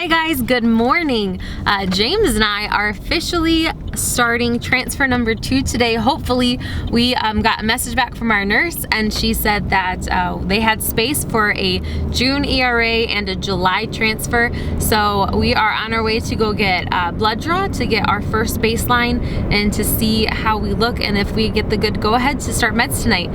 Hi guys, good morning. James and I are officially starting transfer number 2 today. Hopefully we got a message back from our nurse and she said that they had space for a June ERA and a July transfer. So we are on our way to go get blood draw to get our first baseline and to see how we look and if we get the good go ahead to start meds tonight.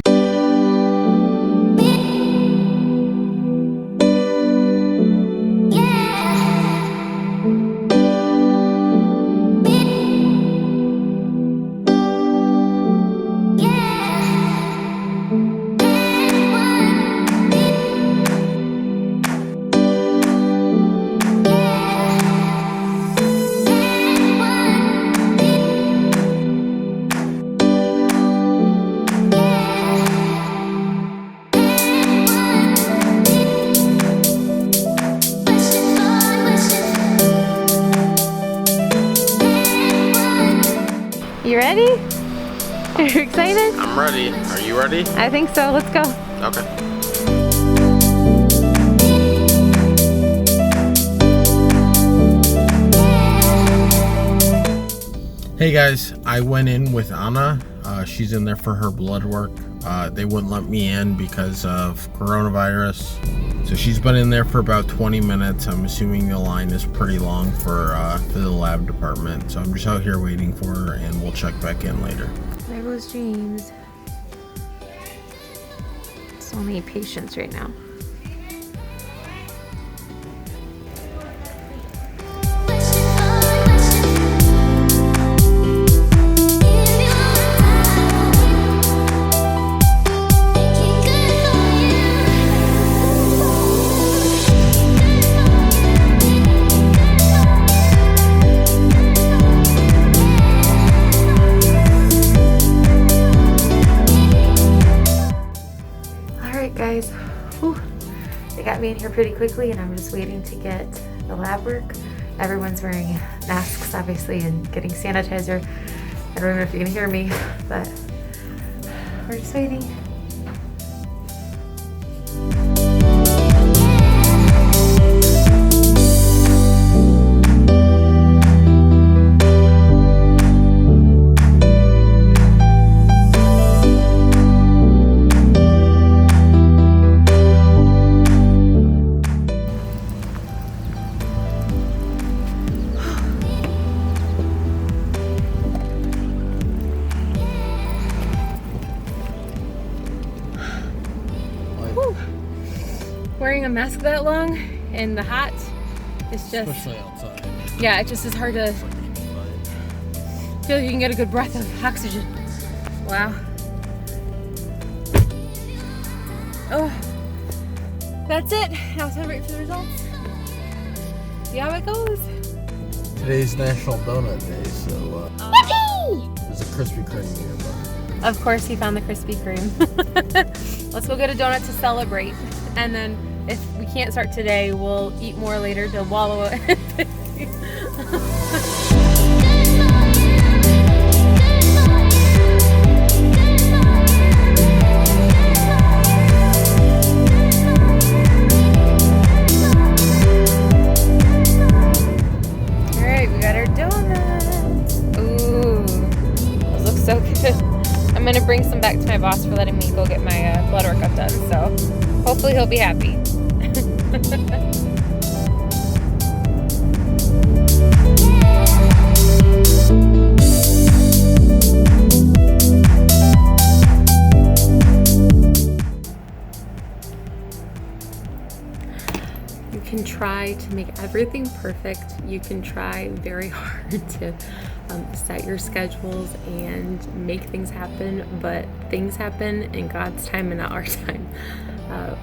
You ready? Are you excited? I'm ready. Are you ready? I think so. Let's go. Okay. Hey guys, I went in with Anna. She's in there for her blood work. They wouldn't let me in because of coronavirus. So she's been in there for about 20 minutes. I'm assuming the line is pretty long for the lab department. So I'm just out here waiting for her and we'll check back in later. There goes James. So many patients right now. Guys, whew, they got me in here pretty quickly and I'm just waiting to get the lab work. Everyone's wearing masks obviously and getting sanitizer. I don't know if you can hear me, but we're just waiting. Wearing a mask that long in the hot, it's just, especially outside. Yeah, it just is hard to feel like you can get a good breath of oxygen. Wow. Oh, that's it. Now it's time to wait for the results. See how it goes. Today's National Donut Day, so there's a Krispy Kreme nearby. Of course he found the Krispy Kreme. Let's go get a donut to celebrate. And then if we can't start today, we'll eat more later to wallow it. Alright, we got our donuts. Ooh, those look so good. I'm gonna bring some back to my boss for letting me go get my blood workup done, so hopefully he'll be happy. You can try to make everything perfect. You can try very hard to set your schedules and make things happen, but things happen in God's time and not our time.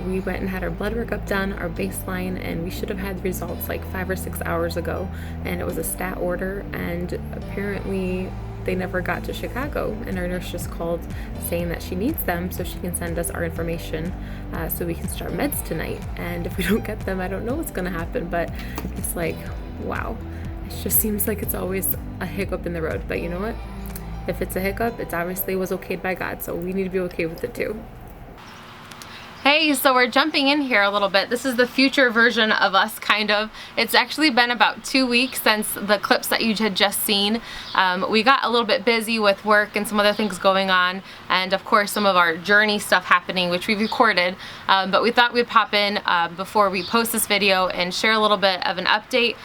We went and had our blood workup done, our baseline, and we should have had the results like 5 or 6 hours ago, and it was a stat order, and apparently they never got to Chicago, and our nurse just called saying that she needs them so she can send us our information so we can start meds tonight. And if we don't get them, I don't know what's gonna happen, but it's like, wow, it just seems like it's always a hiccup in the road. But you know what, if it's a hiccup, it's obviously was okayed by God, so we need to be okay with it too. Hey Hey, so we're jumping in here a little bit. This is the future version of us, kind of. It's actually been about 2 weeks since the clips that you had just seen. We got a little bit busy with work and some other things going on, and of course some of our journey stuff happening, which we recorded, but we thought we'd pop in before we post this video and share a little bit of an update,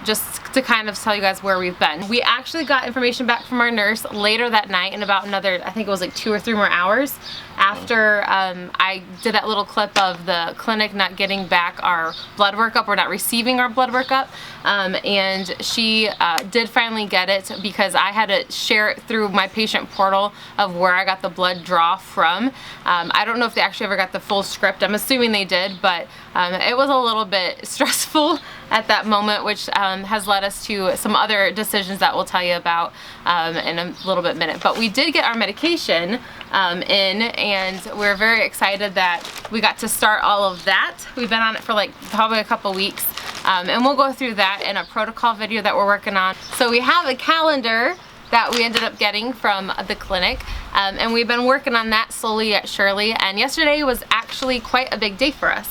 just to kind of tell you guys where we've been. We actually got information back from our nurse later that night in about another, I think it was like 2 or 3 more hours after I did that little clip of the clinic not getting back our blood workup, or not receiving our blood workup, and she did finally get it because I had to share it through my patient portal of where I got the blood draw from. I don't know if they actually ever got the full script. I'm assuming they did, but it was a little bit stressful at that moment, which has led us to some other decisions that we'll tell you about in a little bit minute. But we did get our medication in, and we're very excited that we got to start all of that. We've been on it for like probably a couple weeks, and we'll go through that in a protocol video that we're working on. So we have a calendar that we ended up getting from the clinic, and we've been working on that slowly yet surely, and yesterday was actually quite a big day for us.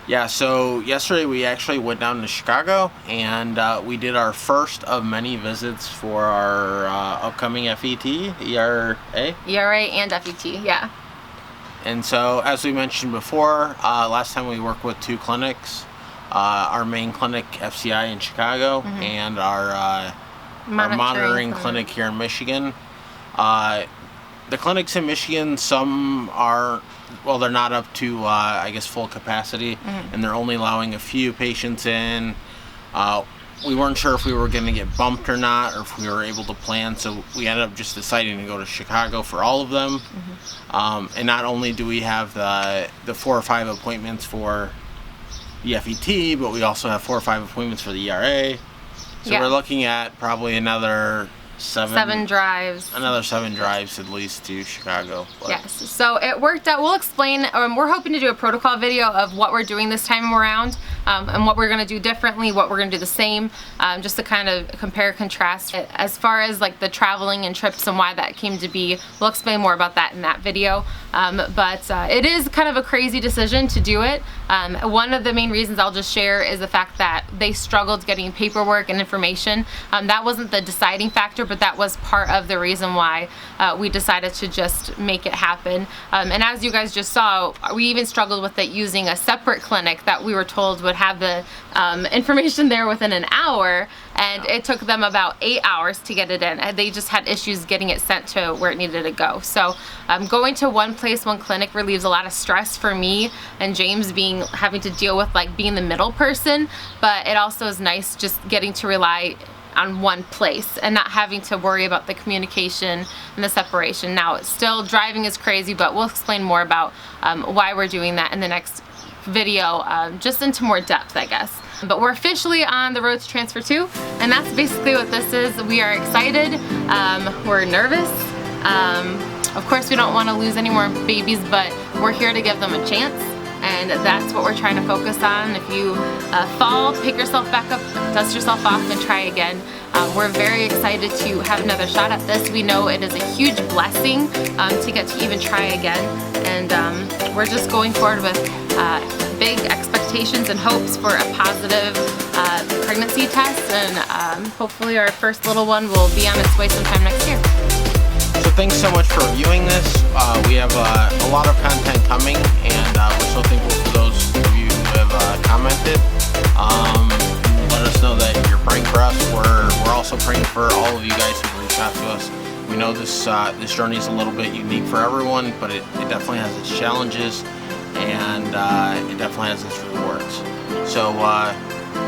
Yeah, so yesterday we actually went down to Chicago, and we did our first of many visits for our upcoming FET, ERA? ERA and FET, yeah. And so, as we mentioned before, last time we worked with 2 clinics, our main clinic, FCI in Chicago, and our monitoring clinic here in Michigan. The clinics in Michigan, some are, well, they're not up to, I guess, full capacity, and they're only allowing a few patients in. We weren't sure if we were going to get bumped or not, or if we were able to plan, so we ended up just deciding to go to Chicago for all of them. And not only do we have the 4 or 5 appointments for the FET, but we also have 4 or 5 appointments for the ERA. So we're looking at probably another 7 drives. Another 7 drives at least to Chicago. But. Yes, so it worked out. We'll explain, we're hoping to do a protocol video of what we're doing this time around, and what we're going to do differently, what we're going to do the same, just to kind of compare, contrast. As far as like the traveling and trips and why that came to be, we'll explain more about that in that video. But it is kind of a crazy decision to do it. One of the main reasons I'll just share is the fact that they struggled getting paperwork and information. That wasn't the deciding factor, but that was part of the reason why we decided to just make it happen. And as you guys just saw, we even struggled with it using a separate clinic that we were told would have the information there within an hour, and it took them about 8 hours to get it in. They just had issues getting it sent to where it needed to go. So going to one place, one clinic relieves a lot of stress for me and James, having to deal with like being the middle person, but it also is nice just getting to rely on one place and not having to worry about the communication and the separation. Now, still driving is crazy, but we'll explain more about why we're doing that in the next video, just into more depth, I guess. But we're officially on the road to transfer 2, and that's basically what this is. We are excited, we're nervous. Of course, we don't want to lose any more babies, but we're here to give them a chance, and that's what we're trying to focus on. If you fall, pick yourself back up, dust yourself off, and try again. We're very excited to have another shot at this. We know it is a huge blessing to get to even try again, and we're just going forward with big expectations and hopes for a positive pregnancy test, and hopefully our first little one will be on its way sometime next year. So thanks so much for viewing this. We have a lot of content coming, and we're so thankful for those of you who have commented. Let us know that you're praying for us. We're also praying for all of you guys who reach out to us. We know this journey is a little bit unique for everyone, but it definitely has its challenges, and it definitely has its rewards. So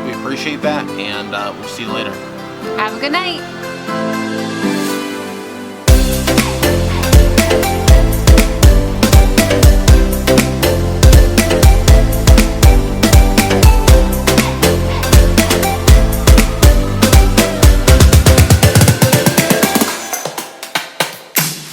we appreciate that, and we'll see you later. Have a good night.